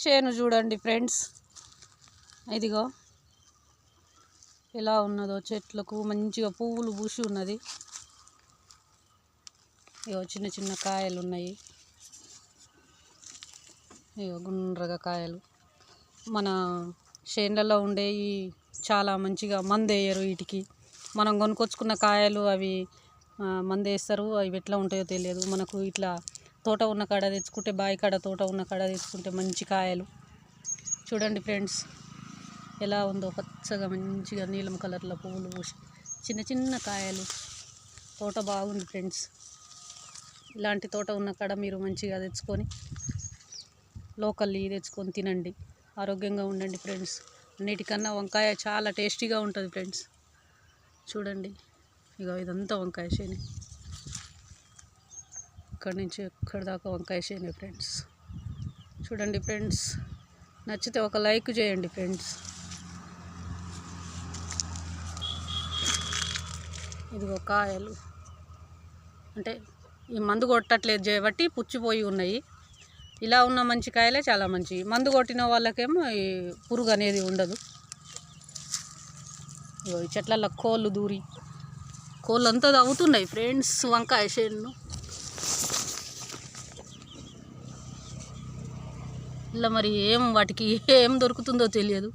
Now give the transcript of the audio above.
చేను చూడండి ఫ్రెండ్స్, ఇదిగో ఎలా ఉన్నదో, చెట్లకు మంచిగా పువ్వులు పూసి ఉన్నది. ఇగో చిన్న చిన్న కాయలు ఉన్నాయి, ఇగో గుండ్రగా కాయలు. మన చేనులలో ఉండే ఈ చాలా మంచిగా మందు వేయరు వీటికి. మనం కొనుక్కొచ్చుకున్న కాయలు అవి మందు వేస్తారు, అవి ఎట్లా ఉంటాయో తెలియదు. మనకు ఇట్లా తోట ఉన్న కాడ తెచ్చుకుంటే, బావి కాడ తోట ఉన్న కాడ తెచ్చుకుంటే మంచి కాయలు. చూడండి ఫ్రెండ్స్ ఎలా ఉందో, పచ్చగా మంచిగా నీలం కలర్లో పువ్వులు పూసి చిన్న చిన్న కాయలు. తోట బాగుంది ఫ్రెండ్స్. ఇలాంటి తోట ఉన్న కాడ మీరు మంచిగా తెచ్చుకొని లోకల్లీ తెచ్చుకొని తినండి, ఆరోగ్యంగా ఉండండి ఫ్రెండ్స్. అన్నిటికన్నా వంకాయ చాలా టేస్టీగా ఉంటుంది ఫ్రెండ్స్. చూడండి ఇక ఇదంతా వంకాయ చేను, ఇక్కడి నుంచి ఎక్కడి దాకా వంకాయ చేనే ఫ్రెండ్స్. చూడండి ఫ్రెండ్స్, నచ్చితే ఒక లైక్ చేయండి ఫ్రెండ్స్. ఇదిగో కాయలు అంటే ఈ మందు కొట్టట్లేదు చేయబట్టి పుచ్చిపోయి ఉన్నాయి. ఇలా ఉన్న మంచి కాయలే చాలా మంచి. మందు కొట్టిన వాళ్ళకేమో ఈ పురుగు అనేది ఉండదు. ఈ చెట్లలో కోళ్ళు దూరి కోళ్ళు అంతా తవ్వుతున్నాయి ఫ్రెండ్స్ వంకాయ చేను. ఇలా మరి వాటికి ఏం దొరుకుతుందో తెలియదు.